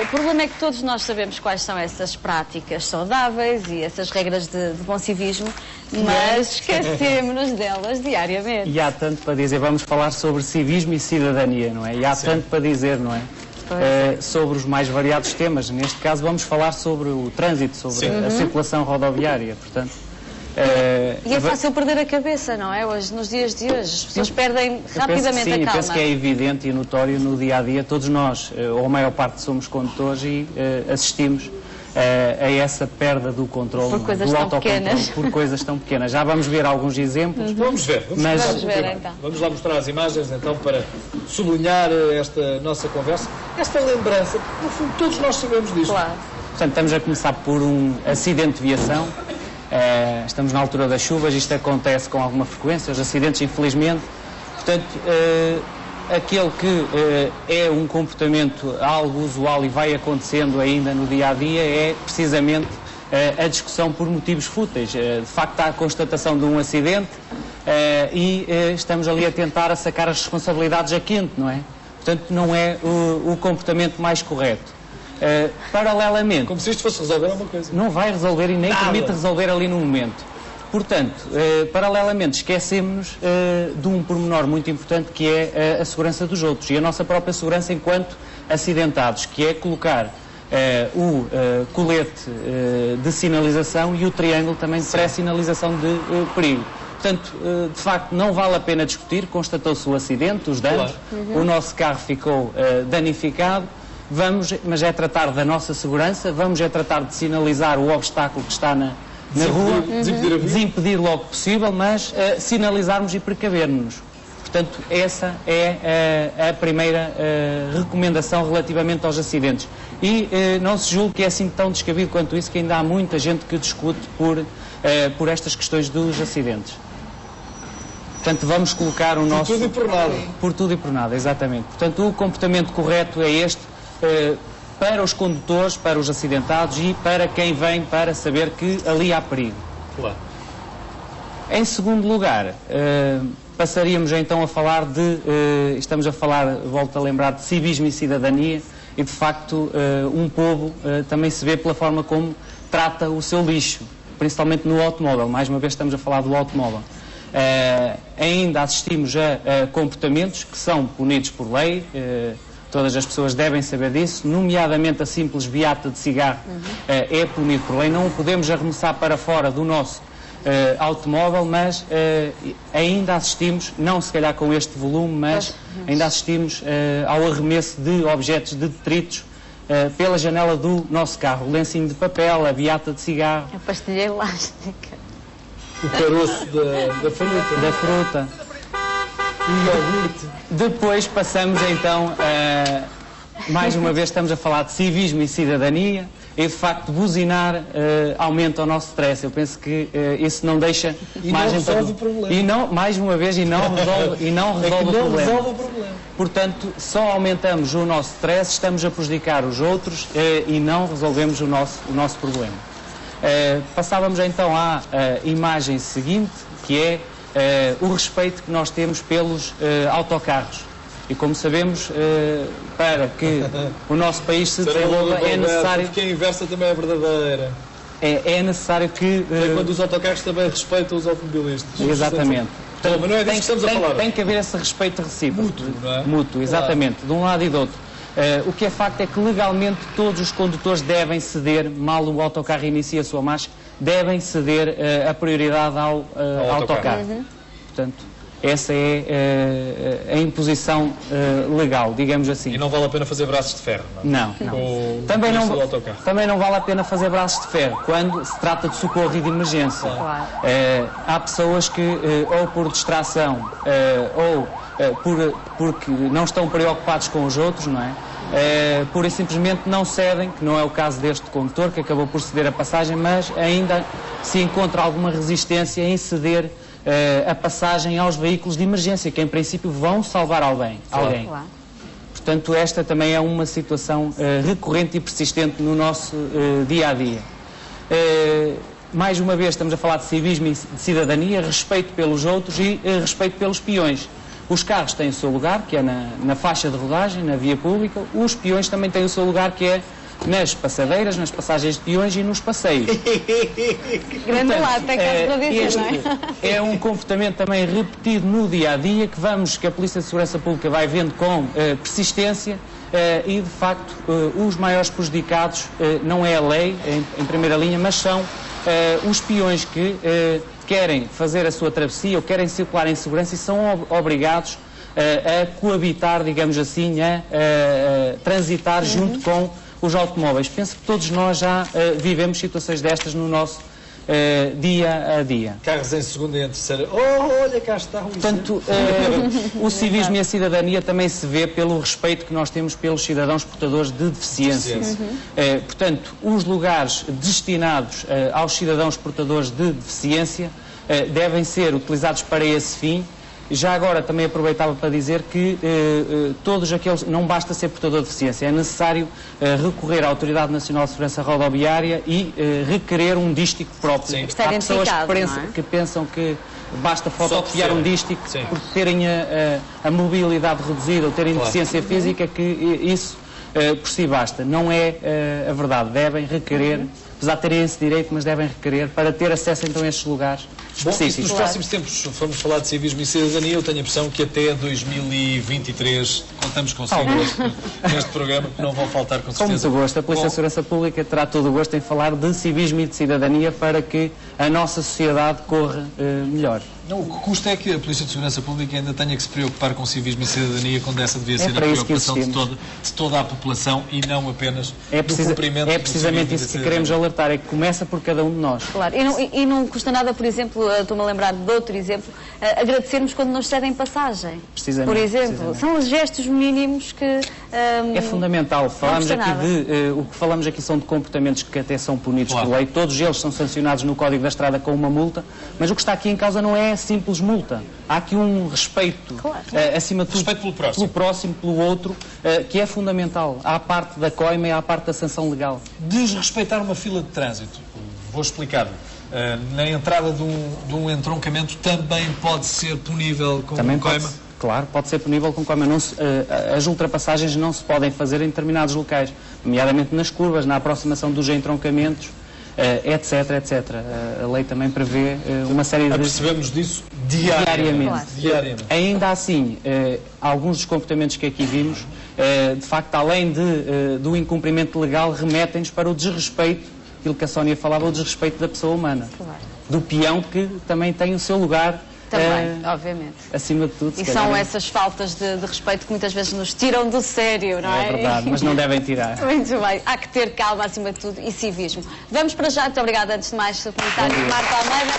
O problema é que todos nós sabemos quais são essas práticas saudáveis e essas regras de bom civismo, mas esquecemos-nos delas diariamente. E há tanto para dizer, vamos falar sobre civismo e cidadania, não é? E há tanto para dizer, não é? Sobre os mais variados temas. Neste caso vamos falar sobre o trânsito, sobre a circulação rodoviária, portanto... E é fácil perder a cabeça, não é? Hoje, nos dias de hoje, as pessoas perdem rapidamente a calma. Penso que é evidente e notório no dia-a-dia, todos nós, ou a maior parte somos condutores e assistimos a essa perda do controle, do autocontrole, por coisas tão pequenas. Já vamos ver alguns exemplos. Vamos ver então. Vamos lá mostrar as imagens então para sublinhar esta nossa conversa, esta lembrança, porque no fundo todos nós sabemos disto. Claro. Portanto, estamos a começar por um acidente de viação. Estamos na altura das chuvas, isto acontece com alguma frequência, os acidentes, infelizmente. Portanto, aquele que é um comportamento algo usual e vai acontecendo ainda no dia-a-dia é precisamente a discussão por motivos fúteis. De facto, há a constatação de um acidente e estamos ali a tentar sacar as responsabilidades a quente, não é? Portanto, não é o comportamento mais correto. Paralelamente... Como se isto fosse resolver alguma coisa. Não vai resolver e nem permite resolver ali no momento. Portanto, paralelamente, esquecemos-nos de um pormenor muito importante que é a segurança dos outros e a nossa própria segurança enquanto acidentados, que é colocar o colete de sinalização e o triângulo também de pré-sinalização de perigo. Portanto, de facto, não vale a pena discutir, constatou-se o acidente, os danos, o nosso carro ficou danificado. Mas é tratar da nossa segurança, vamos tratar de sinalizar o obstáculo que está na rua, desimpedir logo que possível, mas sinalizarmos e precavermos-nos. Portanto, essa é a primeira recomendação relativamente aos acidentes. E não se julgue que é assim tão descabido quanto isso, que ainda há muita gente que discute por estas questões dos acidentes. Portanto, vamos colocar o nosso... Por tudo e por nada. Por tudo e por nada, exatamente. Portanto, o comportamento correto é este, para os condutores, para os acidentados e para quem vem para saber que ali há perigo. Claro. Em segundo lugar, passaríamos então a falar estamos a falar, volto a lembrar, de civismo e cidadania e, de facto, um povo também se vê pela forma como trata o seu lixo, principalmente no automóvel. Mais uma vez estamos a falar do automóvel. Ainda assistimos a comportamentos que são punidos por lei, todas as pessoas devem saber disso, nomeadamente a simples beata de cigarro é punido por lei. Não o podemos arremessar para fora do nosso automóvel, mas ainda assistimos, não se calhar com este volume, mas ainda assistimos ao arremesso de objetos de detritos pela janela do nosso carro. O lencinho de papel, a beata de cigarro. A pastilha elástica. O caroço da fruta. O iogurte. Depois passamos então mais uma vez estamos a falar de civismo e cidadania e de facto buzinar aumenta o nosso stress. Eu penso que isso não deixa margem para... o problema. E não, mais uma vez, não resolve o problema. Portanto, só aumentamos o nosso stress, estamos a prejudicar os outros e não resolvemos o nosso problema. Passávamos então à imagem seguinte, que é o respeito que nós temos pelos autocarros. E como sabemos, para que o nosso país se desenvolva é necessário... Porque a inversa também é verdadeira. É necessário que... É quando os autocarros também respeitam os automobilistas. Exatamente. Portanto, mas não é disso que estamos a falar. Tem que haver esse respeito recíproco. Mútuo, não é? Mútuo, exatamente. Claro. De um lado e do outro. O que é facto é que legalmente todos os condutores devem ceder, mal o autocarro inicia a sua marcha, devem ceder a prioridade ao autocarro. Portanto, essa é a imposição legal, digamos assim. E não vale a pena fazer braços de ferro, não é? Não. Também não vale a pena fazer braços de ferro quando se trata de socorro e de emergência. Claro. Há pessoas que, ou por distração, ou porque não estão preocupados com os outros, não é? Pura e simplesmente não cedem, que não é o caso deste condutor, que acabou por ceder a passagem, mas ainda se encontra alguma resistência em ceder a passagem aos veículos de emergência, que em princípio vão salvar alguém. Claro. Portanto, esta também é uma situação recorrente e persistente no nosso dia-a-dia. Mais uma vez estamos a falar de civismo e de cidadania, respeito pelos outros e respeito pelos peões. Os carros têm o seu lugar, que é na faixa de rodagem, na via pública. Os peões também têm o seu lugar, que é nas passadeiras, nas passagens de peões e nos passeios. Grande lado, tem caso para dizer, este não é? é um comportamento também repetido no dia-a-dia que a Polícia de Segurança Pública vai vendo com persistência e, de facto, os maiores prejudicados não é a lei, em primeira linha, mas são os peões que querem fazer a sua travessia ou querem circular em segurança e são obrigados a coabitar, digamos assim, a transitar junto com os automóveis. Penso que todos nós já vivemos situações destas no nosso dia a dia. Carros em segunda e em terceira. Oh, olha, cá está o Portanto, o civismo e a cidadania também se vê pelo respeito que nós temos pelos cidadãos portadores de deficiência. Portanto, os lugares destinados aos cidadãos portadores de deficiência devem ser utilizados para esse fim. Já agora também aproveitava para dizer que todos aqueles, não basta ser portador de deficiência, é necessário recorrer à Autoridade Nacional de Segurança Rodoviária e requerer um dístico próprio. Sim. Está Há pessoas identificado, que pensam que basta fotocopiar um dístico por terem a mobilidade reduzida ou terem deficiência física, que isso por si basta. Não é a verdade. Devem requerer, apesar de terem esse direito, mas devem requerer para ter acesso então a estes lugares específicos. Bom, nos próximos tempos vamos falar de civismo e cidadania. Eu tenho a impressão que até 2023 contamos consigo neste programa, que não vão faltar com certeza. Com muito gosto. A Polícia de Segurança Pública terá todo o gosto em falar de civismo e de cidadania para que a nossa sociedade corra melhor. Não, o que custa é que a Polícia de Segurança Pública ainda tenha que se preocupar com civismo e cidadania, quando essa devia ser a preocupação de toda a população e não apenas do cumprimento É precisamente isso que queremos alertar, é que começa por cada um de nós. Claro, e não custa nada, por exemplo, estou-me a lembrar de outro exemplo, agradecermos quando nos cedem passagem. Precisamente. Por exemplo, são os gestos mínimos que... é fundamental. Falamos aqui nada. o que falamos aqui são de comportamentos que até são punidos por lei. Todos eles são sancionados no Código da Estrada com uma multa, mas o que está aqui em causa não é simples multa. Há aqui um respeito, acima de tudo, respeito pelo próximo, pelo outro, que é fundamental. Há a parte da coima e há a parte da sanção legal. Desrespeitar uma fila de trânsito. Vou explicar. Na entrada de um entroncamento também pode ser punível com coima? Claro, pode ser punível com coima. As ultrapassagens não se podem fazer em determinados locais, nomeadamente nas curvas, na aproximação dos entroncamentos, etc, etc. A lei também prevê uma série de... Percebemos disso diariamente. Claro. Diariamente. Ainda assim, alguns dos comportamentos que aqui vimos, de facto, além do incumprimento legal, remetem-nos para o desrespeito, aquilo que a Sónia falava, o desrespeito da pessoa humana. Claro. Do peão, que também tem o seu lugar... Também, obviamente. Acima de tudo, E são essas faltas de respeito que muitas vezes nos tiram do sério, não é? É verdade, mas não devem tirar. Muito bem. Há que ter calma acima de tudo e civismo. Vamos para já. Muito obrigada, antes de mais, o comentário de Marta Almeida.